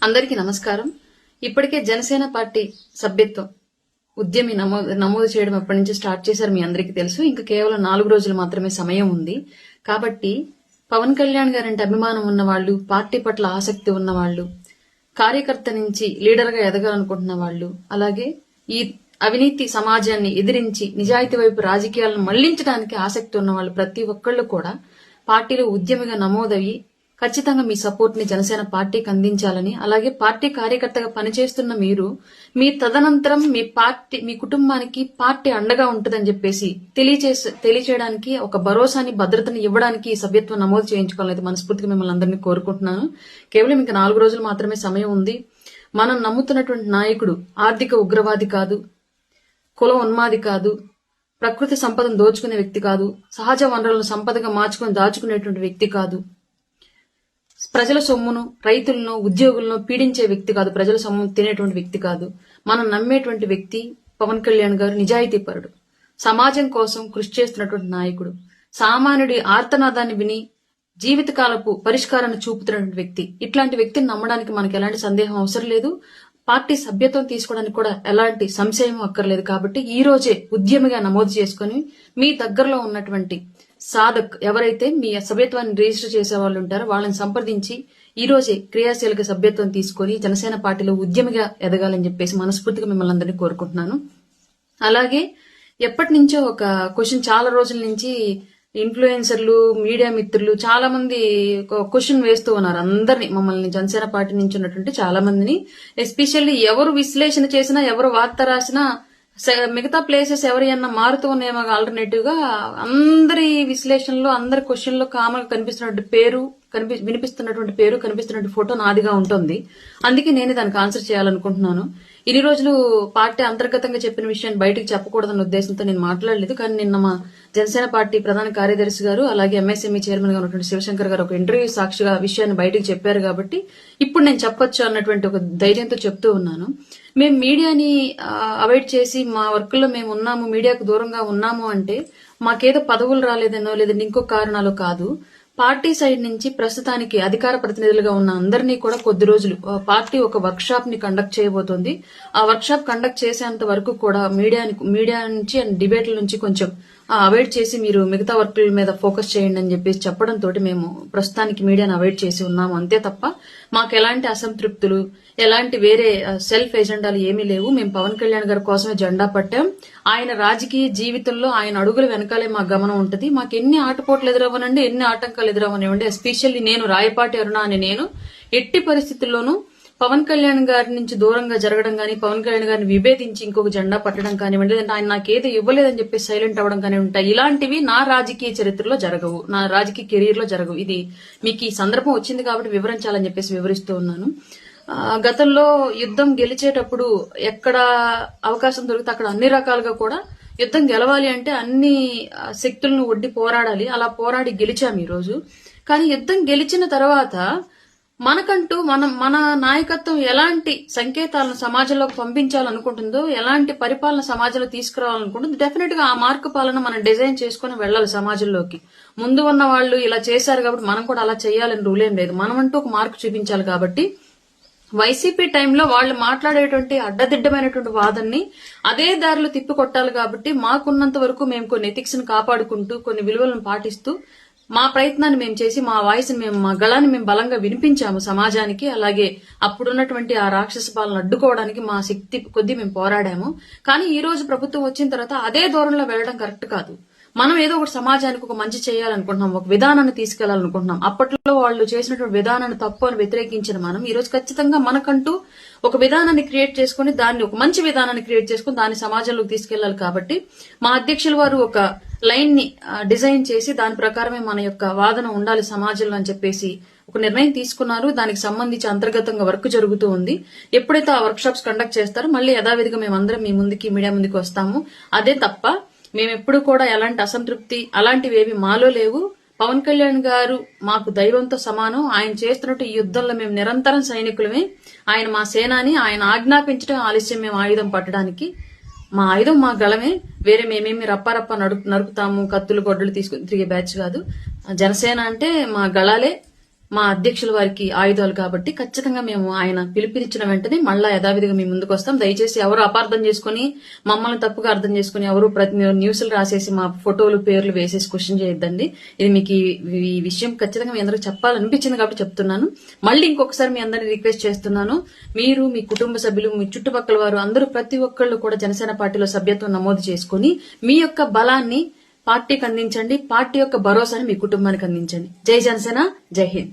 అందరికీ నమస్కారం. ఇప్పటికే జనసేన పార్టీ సభ్యత్వం ఉద్యమి నమోదు చేయడం ఎప్పటి నుంచి స్టార్ట్ చేశారు మీ అందరికీ తెలుసు. ఇంకా కేవలం 4 రోజులు మాత్రమే సమయం ఉంది. కాబట్టి పవన్ కళ్యాణ్ గారంటే అభిమానం ఉన్న వాళ్ళు, పార్టీ పట్ల ఆసక్తి ఉన్న వాళ్ళు, కార్యకర్త నుంచి లీడర్ గా ఎదగాలనుకుంటున్న వాళ్ళు, అలాగే ఈ అవినీతి సమాజాన్ని ఎదిరించి నిజాయితీ వైపు రాజకీయాలను మళ్లించడానికి ఆసక్తి ఉన్న వాళ్ళు ప్రతి ఒక్కళ్ళు కూడా పార్టీలో ఉద్యమిగా నమోదయ్యి ఖచ్చితంగా మీ సపోర్ట్ ని జనసేన పార్టీకి అందించాలని, అలాగే పార్టీ కార్యకర్తగా పనిచేస్తున్న మీరు మీ తదనంతరం మీ కుటుంబానికి పార్టీ అండగా ఉంటుందని చెప్పేసి తెలియచేయడానికి ఒక భరోసాని భద్రతని ఇవ్వడానికి ఈ సభ్యత్వం నమోదు చేయించుకోవాలని మనస్ఫూర్తిగా మిమ్మల్ని అందరినీ కోరుకుంటున్నాను. కేవలం ఇంకా 4 రోజులు మాత్రమే సమయం ఉంది. మనం నమ్ముతున్నటువంటి నాయకుడు ఆర్థిక ఉగ్రవాది కాదు, కుల ఉన్మాది కాదు, ప్రకృతి సంపదను దోచుకునే వ్యక్తి కాదు, సహజ వనరులను సంపదగా మార్చుకుని దాచుకునేటువంటి వ్యక్తి కాదు, ప్రజల సొమ్మును, రైతులను, ఉద్యోగులను పీడించే వ్యక్తి కాదు, ప్రజల సొమ్ము తినేటువంటి వ్యక్తి కాదు. మనం నమ్మేటువంటి వ్యక్తి పవన్ కళ్యాణ్ గారు నిజాయితీపరుడు, సమాజం కోసం కృషి చేస్తున్నటువంటి నాయకుడు, సామాన్యుడి ఆర్తనాదాన్ని విని జీవితకాలపు పరిష్కారాన్ని చూపుతున్నటువంటి వ్యక్తి. ఇట్లాంటి వ్యక్తిని నమ్మడానికి మనకు ఎలాంటి సందేహం అవసరం లేదు. పార్టీ సభ్యత్వం తీసుకోవడానికి కూడా ఎలాంటి సంశయం అక్కర్లేదు. కాబట్టి ఈ రోజే ఉద్యమిగా నమోదు చేసుకుని మీ దగ్గరలో ఉన్నటువంటి సాధక్ ఎవరైతే మీ సభ్యత్వాన్ని రిజిస్టర్ చేసే వాళ్ళు ఉంటారో వాళ్ళని సంప్రదించి ఈ రోజే క్రియాశీలక సభ్యత్వం తీసుకుని జనసేన పార్టీలో ఉద్యమిగా ఎదగాలని చెప్పేసి మనస్ఫూర్తిగా మిమ్మల్ని అందరినీ కోరుకుంటున్నాను. అలాగే ఎప్పటి నుంచో ఒక క్వశ్చన్, చాలా రోజుల నుంచి ఇన్ఫ్లుయెన్సర్లు, మీడియా మిత్రులు చాలా మంది క్వశ్చన్ వేస్తూ ఉన్నారు అందరినీ, మమ్మల్ని జనసేన పార్టీ నుంచి ఉన్నటువంటి చాలా మందిని. ఎస్పెషల్లీ ఎవరు విశ్లేషణ చేసినా, ఎవరు వార్త రాసినా మిగతా ప్లేసెస్ ఎవరైనా మారుతూ ఉన్నాయేమో ఆల్టర్నేటివ్ గా అందరి విశ్లేషణలో, అందరి క్వశ్చన్ లో కామన్ గా కనిపిస్తున్నటువంటి పేరు, వినిపిస్తున్నటువంటి పేరు, కనిపిస్తున్నటువంటి ఫోటో నాదిగా ఉంటుంది. అందుకే నేను దానికి ఆన్సర్ చేయాలనుకుంటున్నాను. ఇన్ని రోజులు పార్టీ అంతర్గతంగా చెప్పిన విషయాన్ని బయటకు చెప్పకూడదన్న ఉద్దేశంతో నేను మాట్లాడలేదు. కానీ నిన్న మా జనసేన పార్టీ ప్రధాన కార్యదర్శి గారు, అలాగే ఎంఎస్ఎంఈ చైర్మన్ గా ఉన్నటువంటి శివశంకర్ గారు ఒక ఇంటర్వ్యూ సాక్షిగా విషయాన్ని బయటకు చెప్పారు. కాబట్టి ఇప్పుడు నేను చెప్పొచ్చు అన్నటువంటి ఒక ధైర్యంతో చెప్తూ ఉన్నాను. మేము మీడియాని అవాయిడ్ చేసి మా వర్క్ లో మేము ఉన్నాము, మీడియాకు దూరంగా ఉన్నాము అంటే మాకేదో పదవులు రాలేదనో లేదంటే ఇంకో కారణాలు కాదు. పార్టీ సైడ్ నుంచి ప్రస్తుతానికి అధికార ప్రతినిధులుగా ఉన్న అందరినీ కూడా కొద్ది రోజులు పార్టీ ఒక వర్క్ షాప్ ని కండక్ట్ చేయబోతోంది. ఆ వర్క్ షాప్ కండక్ట్ చేసేంత వరకు కూడా మీడియా నుంచి అండ్ డిబేట్ల నుంచి కొంచెం అవాయిడ్ చేసి మీరు మిగతా వర్క్ల మీద ఫోకస్ చేయండి అని చెప్పేసి చెప్పడంతో మేము ప్రస్తుతానికి మీడియాను అవాయిడ్ చేసి ఉన్నాము. అంతే తప్ప మాకు ఎలాంటి అసంతృప్తులు, ఎలాంటి వేరే సెల్ఫ్ ఎజెండాలు ఏమీ లేవు. మేము పవన్ కళ్యాణ్ గారి కోసమే జెండా పట్టాం. ఆయన రాజకీయ జీవితంలో ఆయన అడుగుల వెనకాలే మా గమనం ఉంటుంది. మాకు ఎన్ని ఆటపోట్లు ఎదురవ్వనండి, ఎన్ని ఆటంకాలు ఎదురవ్వనివ్వండి, ఎస్పెషల్లీ నేను రాయపాటి అరుణ అని నేను ఎట్టి పరిస్థితుల్లోనూ పవన్ కళ్యాణ్ గారి నుంచి దూరంగా జరగడం కానీ, పవన్ కళ్యాణ్ గారిని విభేదించి ఇంకొక జెండా పట్టడం కానివ్వండి, లేదంటే ఆయన నాకేదో ఇవ్వలేదని చెప్పి సైలెంట్ అవ్వడం కానివ్వండి, ఇలాంటివి నా రాజకీయ చరిత్రలో జరగవు, నా రాజకీయ కెరీర్ లో జరగవు. ఇది మీకు ఈ సందర్భం వచ్చింది కాబట్టి వివరించాలని చెప్పేసి వివరిస్తూ ఉన్నాను. గతంలో యుద్ధం గెలిచేటప్పుడు ఎక్కడ అవకాశం దొరికితే అక్కడ అన్ని రకాలుగా కూడా యుద్ధం గెలవాలి అంటే అన్ని శక్తులను ఒడ్డి పోరాడాలి. అలా పోరాడి గెలిచాం ఈ రోజు. కానీ యుద్ధం గెలిచిన తర్వాత మనకంటూ మన నాయకత్వం ఎలాంటి సంకేతాలను సమాజంలోకి పంపించాలనుకుంటుందో, ఎలాంటి పరిపాలన సమాజంలో తీసుకురావాలనుకుంటుందో డెఫినెట్ గా ఆ మార్కు పాలన మనం డిజైన్ చేసుకుని వెళ్ళాలి సమాజంలోకి. ముందు ఉన్న వాళ్ళు ఇలా చేశారు కాబట్టి మనం కూడా అలా చేయాలని రూల్ ఏం లేదు. మనమంటూ ఒక మార్కు చూపించాలి. కాబట్టి వైసీపీ టైంలో వాళ్ళు మాట్లాడేటువంటి అడ్డదిడ్డమైనటువంటి వాదనని అదే దారిలో తిప్పికొట్టాలి. కాబట్టి మాకున్నంత వరకు మేము కొన్ని ఎథిక్స్ ని కాపాడుకుంటూ, కొన్ని విలువలను పాటిస్తూ మా ప్రయత్నాన్ని మేము చేసి మా వాయిస్ మా గళాన్ని మేము బలంగా వినిపించాము సమాజానికి. అలాగే అప్పుడున్నటువంటి ఆ రాక్షస పాలన అడ్డుకోవడానికి మా శక్తి కొద్దీ మేము పోరాడాము. కానీ ఈ రోజు ప్రభుత్వం వచ్చిన తర్వాత అదే ధోరణిలో వెళ్ళడం కరెక్ట్ కాదు. మనం ఏదో ఒకటి సమాజానికి ఒక మంచి చేయాలనుకుంటున్నాం, ఒక విధానాన్ని తీసుకెళ్లాలనుకుంటున్నాం. అప్పట్లో వాళ్ళు చేసినటువంటి విధానాన్ని తప్పు అని వ్యతిరేకించిన మనం ఈ రోజు ఖచ్చితంగా మనకంటూ ఒక విధానాన్ని క్రియేట్ చేసుకుని, దాన్ని ఒక మంచి విధానాన్ని క్రియేట్ చేసుకుని దాన్ని సమాజంలోకి తీసుకెళ్లాలి. కాబట్టి మా అధ్యక్షుల వారు ఒక లైన్ ని డిజైన్ చేసి దాని ప్రకారమే మన యొక్క వాదన ఉండాలి సమాజంలో అని చెప్పేసి ఒక నిర్ణయం తీసుకున్నారు. దానికి సంబంధించి అంతర్గతంగా వర్క్ జరుగుతూ ఉంది. ఎప్పుడైతే ఆ వర్క్ షాప్స్ కండక్ట్ చేస్తారో మళ్ళీ యథావిధిగా మేమందరం మీ ముందుకి, మీడియా ముందుకు వస్తాము. అదే తప్ప మేమెప్పుడు కూడా ఎలాంటి అసంతృప్తి అలాంటివి ఏవి మాలో లేవు. పవన్ కళ్యాణ్ గారు మాకు దైవంతో సమానం. ఆయన చేస్తున్నట్టు ఈ యుద్ధంలో మేము నిరంతరం సైనికులమే. ఆయన మా సేనాని. ఆయన ఆజ్ఞాపించడం ఆలస్యం మేము ఆయుధం పట్టడానికి. మా ఆయుధం మా గళమే. వేరే మేమేమి రప్ప నరుకుతాము, కత్తులు గొడ్డలు తీసుకుని తిరిగే బ్యాచ్ కాదు. జనసేన అంటే మా గళాలే. మా అధ్యక్షుల వారికి ఆయుధాలు కాబట్టి ఖచ్చితంగా మేము ఆయన పిలుపునిచ్చిన వెంటనే మళ్ళా యథావిధిగా మీ ముందుకు వస్తాం. దయచేసి ఎవరు అపార్థం చేసుకుని మమ్మల్ని తప్పుగా అర్థం చేసుకుని ఎవరు ప్రతి న్యూస్లు రాసేసి మా ఫోటోలు పేర్లు వేసేసి క్వశ్చన్ చేయొద్దండి. ఇది మీకు ఈ విషయం ఖచ్చితంగా మీ అందరికి చెప్పాలనిపించింది కాబట్టి చెప్తున్నాను. మళ్ళీ ఇంకొకసారి మీ అందరినీ రిక్వెస్ట్ చేస్తున్నాను. మీరు, మీ కుటుంబ సభ్యులు, మీ చుట్టుపక్కల వారు అందరూ ప్రతి ఒక్కళ్ళు కూడా జనసేన పార్టీలో సభ్యత్వం నమోదు చేసుకుని మీ యొక్క బలాన్ని పార్టీకి అందించండి. పార్టీ యొక్క భరోసాని మీ కుటుంబానికి అందించండి. జై జనసేన, జై హింద్.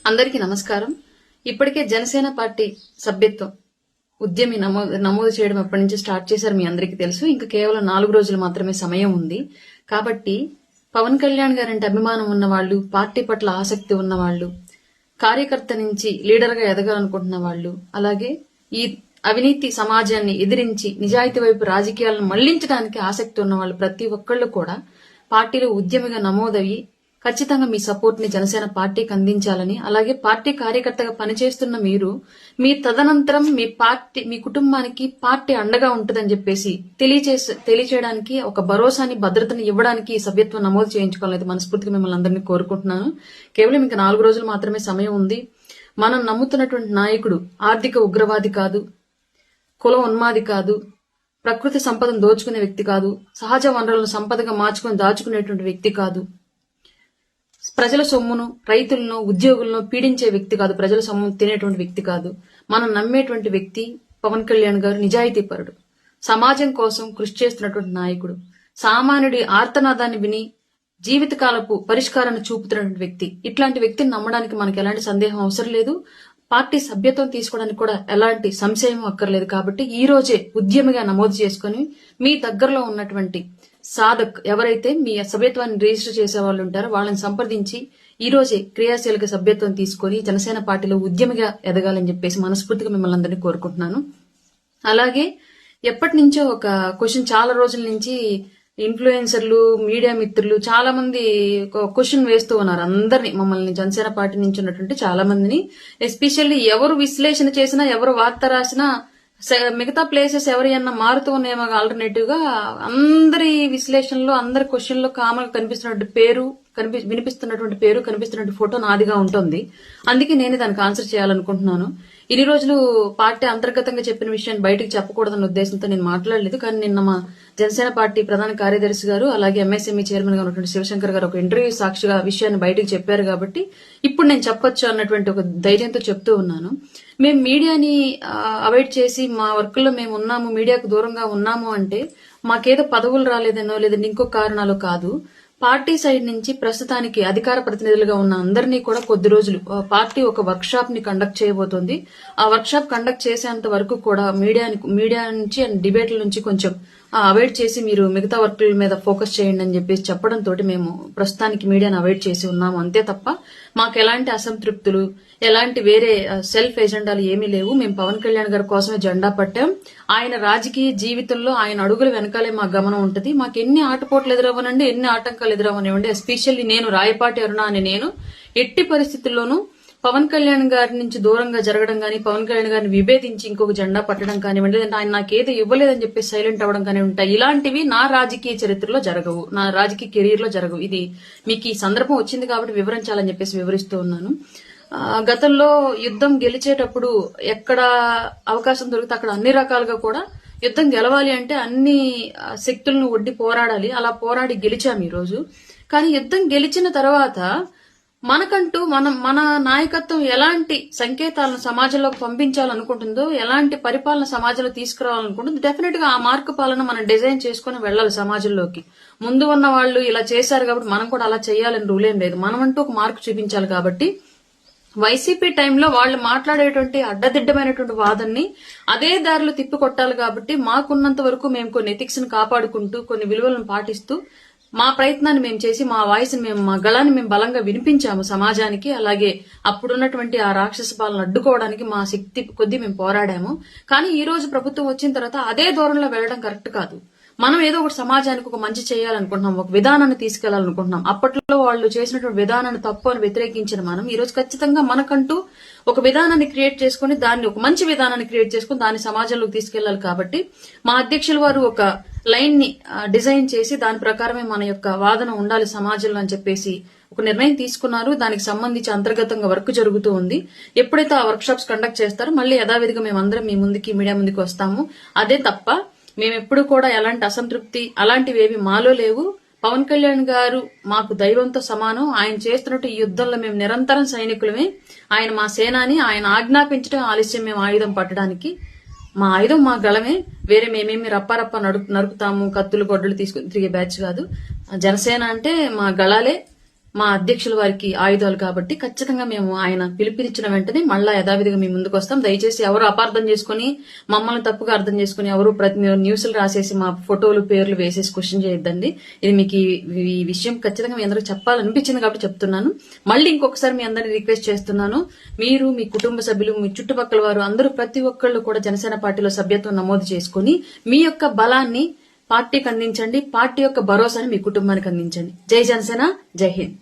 అందరికీ నమస్కారం. ఇప్పటికే జనసేన పార్టీ సభ్యత్వం ఉద్యమి నమోదు చేయడం ఎప్పటి నుంచి స్టార్ట్ చేశారు మీ అందరికీ తెలుసు. ఇంకా కేవలం 4 రోజులు మాత్రమే సమయం ఉంది. కాబట్టి పవన్ కళ్యాణ్ గారంటే అభిమానం ఉన్నవాళ్లు, పార్టీ పట్ల ఆసక్తి ఉన్నవాళ్లు, కార్యకర్త నుంచి లీడర్ గా ఎదగాలనుకుంటున్న వాళ్ళు, అలాగే ఈ అవినీతి సమాజాన్ని ఎదిరించి నిజాయితీ వైపు రాజకీయాలను మళ్లించడానికి ఆసక్తి ఉన్న వాళ్ళు ప్రతి ఒక్కళ్ళు కూడా పార్టీలో ఉద్యమిగా నమోదయ్యి ఖచ్చితంగా మీ సపోర్ట్ ని జనసేన పార్టీకి అందించాలని, అలాగే పార్టీ కార్యకర్తగా పనిచేస్తున్న మీరు మీ తదనంతరం మీ కుటుంబానికి పార్టీ అండగా ఉంటుందని చెప్పేసి తెలియచేయడానికి, ఒక భరోసాని భద్రతని ఇవ్వడానికి ఈ సభ్యత్వం నమోదు చేయించుకోవాలని మనస్ఫూర్తిగా మిమ్మల్ని అందరినీ కోరుకుంటున్నాను. కేవలం ఇంకా 4 రోజులు మాత్రమే సమయం ఉంది. మనం నమ్ముతున్నటువంటి నాయకుడు ఆర్థిక ఉగ్రవాది కాదు, కుల ఉన్మాది కాదు, ప్రకృతి సంపదను దోచుకునే వ్యక్తి కాదు, సహజ వనరులను సంపదగా మార్చుకుని దాచుకునేటువంటి వ్యక్తి కాదు, ప్రజల సొమ్మును, రైతులను, ఉద్యోగులను పీడించే వ్యక్తి కాదు, ప్రజల సొమ్మును తినేటువంటి వ్యక్తి కాదు. మనం నమ్మేటువంటి వ్యక్తి పవన్ కళ్యాణ్ గారు నిజాయితీపరుడు, సమాజం కోసం కృషి చేస్తున్నటువంటి నాయకుడు, సామాన్యుడి ఆర్తనాదాన్ని విని జీవితకాలపు పరిష్కారాన్ని చూపుతున్నటువంటి వ్యక్తి. ఇట్లాంటి వ్యక్తిని నమ్మడానికి మనకు ఎలాంటి సందేహం అవసరం లేదు. పార్టీ సభ్యత్వం తీసుకోవడానికి కూడా ఎలాంటి సంశయం అక్కర్లేదు. కాబట్టి ఈ రోజే ఉద్యమిగా నమోదు చేసుకుని మీ దగ్గరలో ఉన్నటువంటి సాధక్ ఎవరైతే మీ సభ్యత్వాన్ని రిజిస్టర్ చేసే వాళ్ళు ఉంటారో వాళ్ళని సంప్రదించి ఈ రోజే క్రియాశీలక సభ్యత్వం తీసుకుని జనసేన పార్టీలో ఉద్యమిగా ఎదగాలని చెప్పేసి మనస్ఫూర్తిగా మిమ్మల్ని అందరినీ కోరుకుంటున్నాను. అలాగే ఎప్పటి నుంచో ఒక క్వశ్చన్, చాలా రోజుల నుంచి ఇన్ఫ్లుయెన్సర్లు, మీడియా మిత్రులు చాలా మంది క్వశ్చన్ వేస్తూ ఉన్నారు అందరినీ, మమ్మల్ని జనసేన పార్టీ నుంచి ఉన్నటువంటి చాలా మందిని. ఎస్పెషల్లీ ఎవరు విశ్లేషణ చేసినా, ఎవరు వార్త రాసినా, మిగతా ప్లేసెస్ ఎవరైనా మారుతూ ఉన్నాయేమో ఆల్టర్నేటివ్ గా అందరి విశ్లేషణలో, అందరి క్వశ్చన్ లో కామన్ కనిపిస్తున్నటువంటి పేరు, కనిపిస్తున్నటువంటి ఫోటో నాదిగా ఉంటుంది. అందుకే నేను దానికి ఆన్సర్ చేయాలనుకుంటున్నాను. ఇన్ని రోజులు పార్టీ అంతర్గతంగా చెప్పిన విషయాన్ని బయటకు చెప్పకూడదన్న ఉద్దేశంతో నేను మాట్లాడలేదు. కానీ నిన్న మా జనసేన పార్టీ ప్రధాన కార్యదర్శి గారు, అలాగే ఎంఎస్ఎంఈ చైర్మన్ గా ఉన్నటువంటి శివశంకర్ గారు ఒక ఇంటర్వ్యూ సాక్షిగా విషయాన్ని బయటకు చెప్పారు. కాబట్టి ఇప్పుడు నేను చెప్పొచ్చు అన్నటువంటి ఒక ధైర్యంతో చెప్తూ ఉన్నాను. మేము మీడియాని అవాయిడ్ చేసి మా వర్క్ లో మేము ఉన్నాము, మీడియాకు దూరంగా ఉన్నాము అంటే మాకేదో పదవులు రాలేదనో లేదంటే ఇంకో కారణాలు కాదు. పార్టీ సైడ్ నుంచి ప్రస్తుతానికి అధికార ప్రతినిధులుగా ఉన్న అందరినీ కూడా కొద్ది రోజులు పార్టీ ఒక వర్క్ షాప్ ని కండక్ట్ చేయబోతోంది. ఆ వర్క్ షాప్ కండక్ట్ చేసేంత వరకు కూడా మీడియా నుంచి అండ్ డిబేట్ల నుంచి కొంచెం అవాయిడ్ చేసి మీరు మిగతా వర్కుల మీద ఫోకస్ చేయండి అని చెప్పేసి చెప్పడంతో మేము ప్రస్తుతానికి మీడియాను అవాయిడ్ చేసి ఉన్నాము. అంతే తప్ప మాకు ఎలాంటి అసంతృప్తులు, ఎలాంటి వేరే సెల్ఫ్ ఎజెండాలు ఏమీ లేవు. మేము పవన్ కళ్యాణ్ గారి కోసమే జెండా పట్టాం. ఆయన రాజకీయ జీవితంలో ఆయన అడుగుల వెనకాలే మా గమనం ఉంటుంది. మాకు ఎన్ని ఆటపోట్లు ఎదురవ్వనండి, ఎన్ని ఆటంకాలు ఎదురవ్వనివ్వండి, ఎస్పెషల్లీ నేను రాయపాటి అరుణ అని నేను ఎట్టి పరిస్థితుల్లోనూ పవన్ కళ్యాణ్ గారి నుంచి దూరంగా జరగడం కానీ, పవన్ కళ్యాణ్ గారిని విభేదించి ఇంకొక జెండా పట్టడం కానివ్వండి, లేదంటే ఆయన నాకేదో ఇవ్వలేదని చెప్పి సైలెంట్ అవ్వడం కానీ ఉంటాయి. ఇలాంటివి నా రాజకీయ చరిత్రలో జరగవు, నా రాజకీయ కెరీర్ లో జరగవు. ఇది మీకు ఈ సందర్భం వచ్చింది కాబట్టి వివరించాలని చెప్పేసి వివరిస్తూ ఉన్నాను. గతంలో యుద్ధం గెలిచేటప్పుడు ఎక్కడ అవకాశం దొరికితే అక్కడ అన్ని రకాలుగా కూడా యుద్ధం గెలవాలి అంటే అన్ని శక్తులను ఒడ్డి పోరాడాలి. అలా పోరాడి గెలిచాం ఈ రోజు. కానీ యుద్ధం గెలిచిన తర్వాత మనకంటూ మన నాయకత్వం ఎలాంటి సంకేతాలను సమాజంలోకి పంపించాలనుకుంటుందో, ఎలాంటి పరిపాలన సమాజంలో తీసుకురావాలనుకుంటుందో డెఫినెట్ గా ఆ మార్కు పాలన మనం డిజైన్ చేసుకుని వెళ్ళాలి సమాజంలోకి. ముందు ఉన్న వాళ్ళు ఇలా చేశారు కాబట్టి మనం కూడా అలా చేయాలని రూల్ ఏం లేదు. మనమంటూ ఒక మార్కు చూపించాలి. కాబట్టి వైసీపీ టైంలో వాళ్ళు మాట్లాడేటువంటి అడ్డదిడ్డమైనటువంటి వాదనని అదే దారిలో తిప్పికొట్టాలి. కాబట్టి మాకున్నంత వరకు మేము కొన్ని ఎథిక్స్ ని కాపాడుకుంటూ, కొన్ని విలువలను పాటిస్తూ మా ప్రయత్నాన్ని మేము చేసి మా వాయిస్ మా గళాన్ని మేము బలంగా వినిపించాము సమాజానికి. అలాగే అప్పుడున్నటువంటి ఆ రాక్షస పాలన అడ్డుకోవడానికి మా శక్తి కొద్దీ మేము పోరాడాము. కానీ ఈ రోజు ప్రభుత్వం వచ్చిన తర్వాత అదే ధోరణిలో వెళ్ళడం కరెక్ట్ కాదు. మనం ఏదో ఒకటి సమాజానికి ఒక మంచి చేయాలనుకుంటున్నాం, ఒక విధానాన్ని తీసుకెళ్లాలనుకుంటున్నాం. అప్పట్లో వాళ్ళు చేసినటువంటి విధానాన్ని తప్పు అని వ్యతిరేకించిన మనం ఈ రోజు ఖచ్చితంగా మనకంటూ ఒక విధానాన్ని క్రియేట్ చేసుకుని, దాన్ని ఒక మంచి విధానాన్ని క్రియేట్ చేసుకుని దాన్ని సమాజంలోకి తీసుకెళ్లాలి. కాబట్టి మా అధ్యక్షుల వారు ఒక లైన్ ని డిజైన్ చేసి దాని ప్రకారమే మన యొక్క వాదన ఉండాలి సమాజంలో అని చెప్పేసి ఒక నిర్ణయం తీసుకున్నారు. దానికి సంబంధించి అంతర్గతంగా వర్క్ జరుగుతూ ఉంది. ఎప్పుడైతే ఆ వర్క్ షాప్స్ కండక్ట్ చేస్తారో మళ్ళీ యథావిధిగా మేమందరం మీ ముందుకి, మీడియా ముందుకు వస్తాము. అదే తప్ప మేమెప్పుడు కూడా ఎలాంటి అసంతృప్తి అలాంటివి ఏవి మాలో లేవు. పవన్ కళ్యాణ్ గారు మాకు దైవంతో సమానం. ఆయన చేస్తున్నట్టు ఈ యుద్ధంలో మేము నిరంతరం సైనికులమే. ఆయన మా సేనాని. ఆయన ఆజ్ఞాపించడం ఆలస్యం మేము ఆయుధం పట్టడానికి. మా ఆయుధం మా గళమే. వేరే మేమేమి రప్ప నరుకుతాము, కత్తులు గొడ్డలు తీసుకుని తిరిగే బ్యాచ్ కాదు. జనసేన అంటే మా గళాలే, మా అధ్యక్షుల వారికి ఆయుధాలు. కాబట్టి ఖచ్చితంగా మేము ఆయన పిలుపునిచ్చిన వెంటనే మళ్ళా యథావిధిగా మీ ముందుకు వస్తాం. దయచేసి ఎవరు అపార్థం చేసుకుని, మమ్మల్ని తప్పుగా అర్థం చేసుకుని, ఎవరు ప్రతి న్యూస్లు రాసేసి మా ఫోటోలు పేర్లు వేసేసి క్వశ్చన్ చేయొద్దండి. ఇది మీకు ఈ విషయం ఖచ్చితంగా మీ అందరికి చెప్పాలనిపించింది కాబట్టి చెప్తున్నాను. మళ్ళీ ఇంకొకసారి మీ అందరినీ రిక్వెస్ట్ చేస్తున్నాను. మీరు, మీ కుటుంబ సభ్యులు, మీ చుట్టుపక్కల వారు అందరూ ప్రతి ఒక్కళ్ళు కూడా జనసేన పార్టీలో సభ్యత్వం నమోదు చేసుకుని మీ యొక్క బలాన్ని పార్టీకి అందించండి. పార్టీ యొక్క భరోసాని మీ కుటుంబానికి అందించండి. జై జనసేన, జై హింద్.